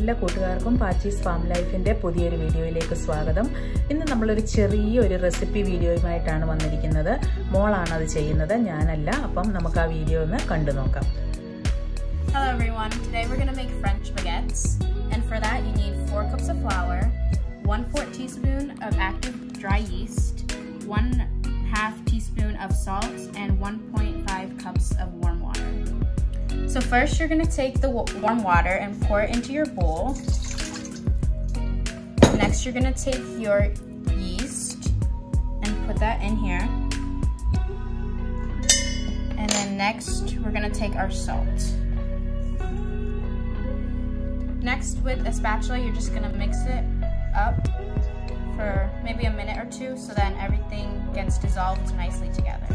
എല്ലാ കൂട്ടുകാർക്കും പാച്ചീസ് ഫാം ലൈഫിന്റെ പുതിയൊരു വീഡിയോയിലേക്ക് സ്വാഗതം. ഇന്ന് നമ്മൾ ഒരു ചെറിയ റെസിപ്പി വീഡിയോയുമായിട്ടാണ് വന്നിരിക്കുന്നത്. മോളാണ് അത് ചെയ്യുന്നത്, ഞാനല്ല. അപ്പം നമുക്ക് ആ വീഡിയോ ഒന്ന് കണ്ടു നോക്കാം. Hello everyone, today we're going to make French baguettes, and for that you need 4 cups of flour, 1/4 teaspoon of active dry yeast, 1/2 teaspoon of salt, and 1.5 cups of warm water. So first you're going to take the warm water and pour it into your bowl. Next you're going to take your yeast and put that in here. And then next we're going to take our salt. Next, with a spatula, you're just gonna mix it up for maybe a minute or two so that everything gets dissolved nicely together.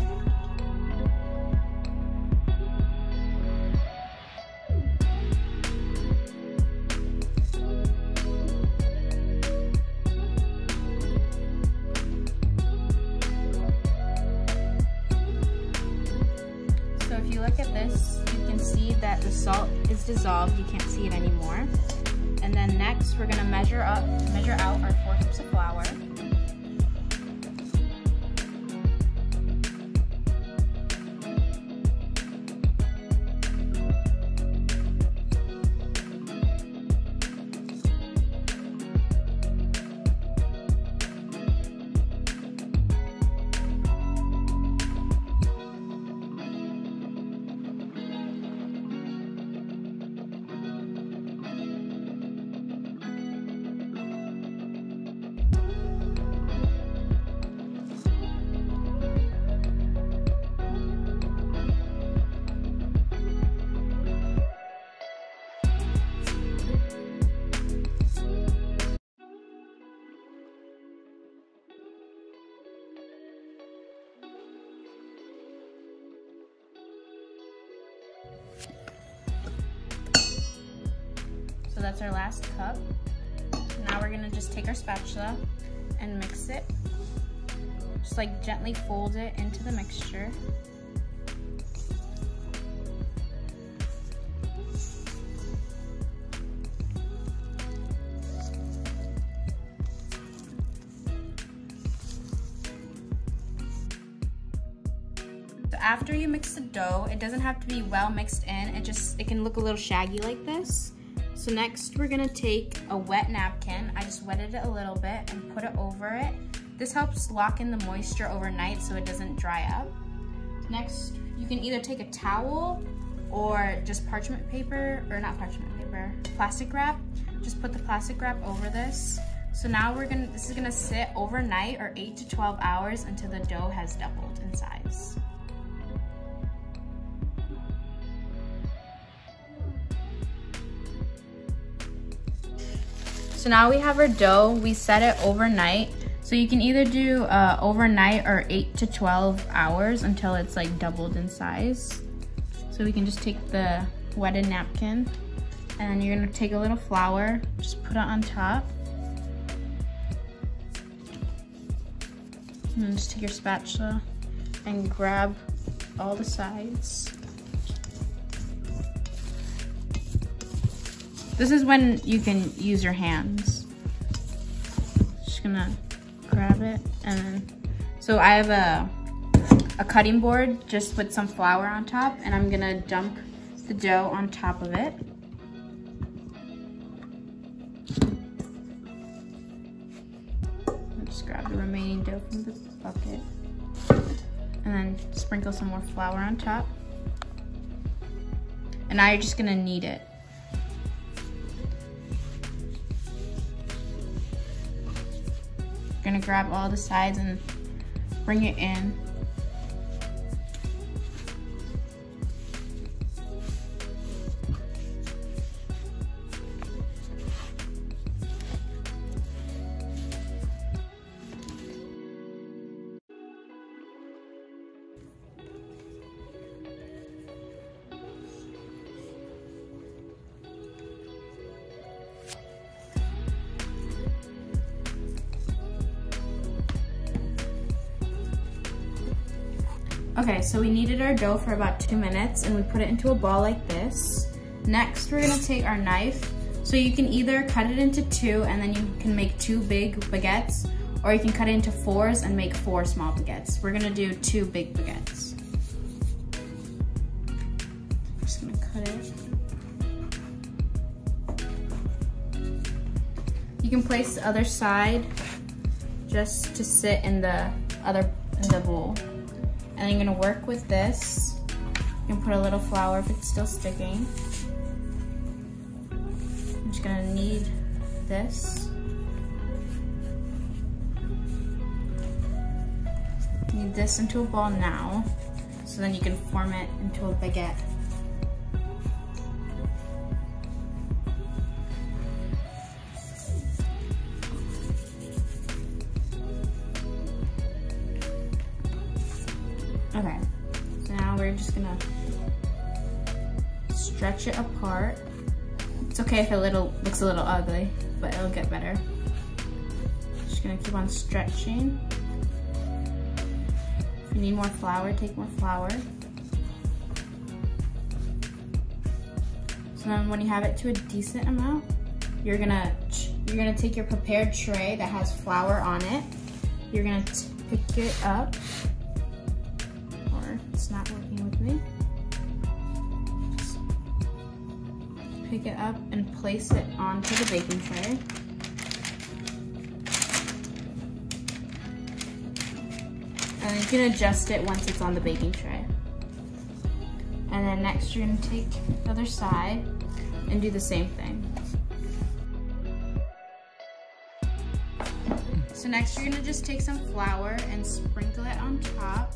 So if you look at this, you can see that the salt is dissolved. You can't see it anymore. And then next, we're gonna measure out our 4 cups of flour. So that's our last cup. Now we're gonna just take our spatula and mix it. Just like gently fold it into the mixture. So after you mix the dough, it doesn't have to be well mixed in. It can look a little shaggy like this. So next we're gonna take a wet napkin. I just wetted it a little bit and put it over it. This helps lock in the moisture overnight so it doesn't dry up. Next, you can either take a towel or just parchment paper, or not parchment paper, plastic wrap. Just put the plastic wrap over this. So now this is gonna sit overnight, or 8 to 12 hours, until the dough has doubled in size. So now we have our dough. We set it overnight. So you can either do overnight or 8 to 12 hours until it's like doubled in size. So we can just take the wetted napkin, and then you're gonna take a little flour, just put it on top. And then just take your spatula and grab all the sides. This is when you can use your hands. Just gonna grab it, and then, so I have a cutting board just with some flour on top, and I'm gonna dump the dough on top of it. And just grab the remaining dough from the bucket, and then sprinkle some more flour on top. And now you're just gonna knead it. Gonna grab all the sides and bring it in. Okay, so we kneaded our dough for about 2 minutes and we put it into a ball like this. Next, we're gonna take our knife, So you can either cut it into 2 and then you can make 2 big baguettes, or you can cut it into 4s and make 4 small baguettes. We're gonna do 2 big baguettes. I'm just gonna cut it. You can place the other side just to sit in the bowl. And I'm gonna work with this. You can put a little flour if it's still sticking. I'm just gonna knead this. Knead this into a ball now, so then you can form it into a baguette. Okay, so now we're just gonna stretch it apart. It's okay if it looks a little ugly, but it'll get better. Just gonna keep on stretching. If you need more flour, take more flour. So then when you have it to a decent amount, you're gonna take your prepared tray that has flour on it. You're gonna pick it up. It's not working with me. Just pick it up and place it onto the baking tray. And you can adjust it once it's on the baking tray. And then next you're gonna take the other side and do the same thing. So next you're gonna just take some flour and sprinkle it on top.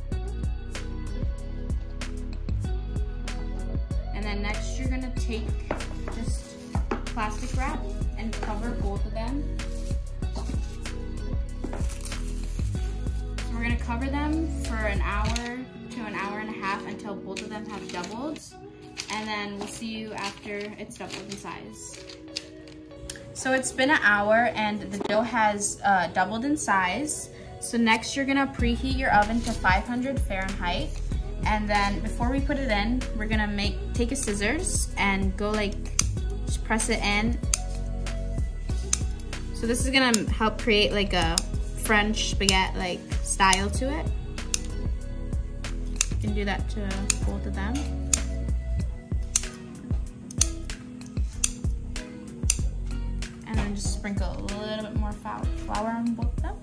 And then next you're gonna take just plastic wrap and cover both of them. So we're gonna cover them for an hour to an hour and a half until both of them have doubled. And then we'll see you after it's doubled in size. So it's been an hour and the dough has doubled in size. So next you're gonna preheat your oven to 500 Fahrenheit. And then before we put it in, we're gonna take a scissors and go just press it in. So this is gonna help create like a French baguette style to it. You can do that to both of them. And then just sprinkle a little bit more flour on both of them.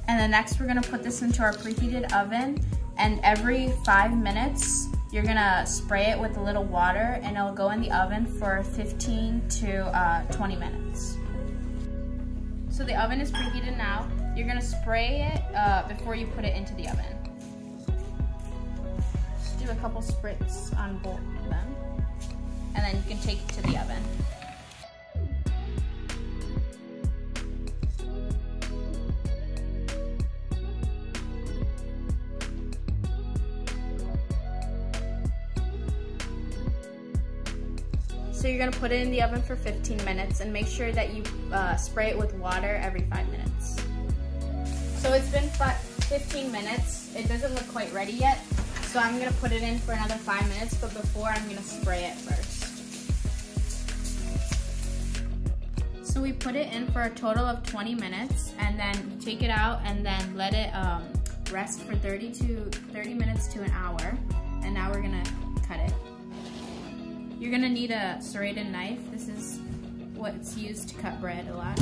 And then next we're gonna put this into our preheated oven, and every 5 minutes you're gonna spray it with a little water and it'll go in the oven for 15 to 20 minutes. So the oven is preheated now. You're gonna spray it before you put it into the oven. Just do a couple spritz on both of them, and then you can take it to the oven. So you're gonna put it in the oven for 15 minutes and make sure that you spray it with water every 5 minutes. So it's been 15 minutes. It doesn't look quite ready yet. So I'm gonna put it in for another 5 minutes, but before I'm gonna spray it first. So we put it in for a total of 20 minutes, and then you take it out and then let it rest for 30 minutes to an hour. And now we're gonna cut it. You're gonna need a serrated knife. This is what's used to cut bread a lot.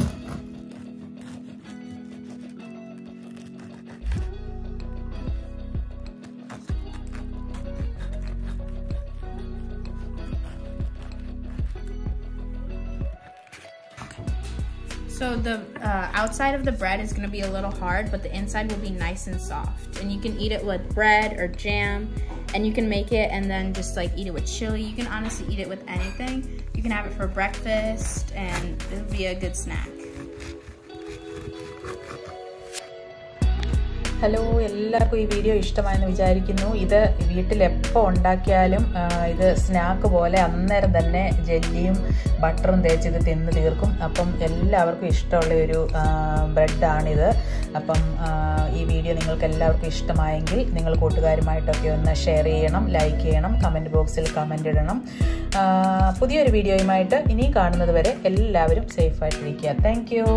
So the outside of the bread is gonna be a little hard, but the inside will be nice and soft. And you can eat it with bread or jam, and you can make it and then just eat it with chili. You can honestly eat it with anything. You can have it for breakfast, and it'll be a good snack. Hello, എല്ലാവർക്കും ഈ video ഇഷ്ടമായെന്ന് വിചാരിക്കുന്നു. ഇത് വീട്ടിൽ എപ്പോൾ ഉണ്ടാക്കിയാലും ഇത് snack പോലെ അന്നേരം തന്നെ ജെല്ലിയും ബട്ടറും തേച്ച് ഇത് തിന്ന് തീർക്കും. അപ്പം എല്ലാവർക്കും ഇഷ്ടമുള്ള ഒരു ബ്രെഡാണിത്. അപ്പം ഈ വീഡിയോ നിങ്ങൾക്ക് എല്ലാവർക്കും ഇഷ്ടമായെങ്കിൽ നിങ്ങൾ കൂട്ടുകാരുമായിട്ടൊക്കെ ഒന്ന് ഷെയർ ചെയ്യണം, ലൈക്ക് ചെയ്യണം, കമൻറ്റ് ബോക്സിൽ കമൻ്റ് ഇടണം. പുതിയൊരു വീഡിയോയുമായിട്ട് ഇനി കാണുന്നത് വരെ എല്ലാവരും സേഫായിട്ടിരിക്കുക. Thank you.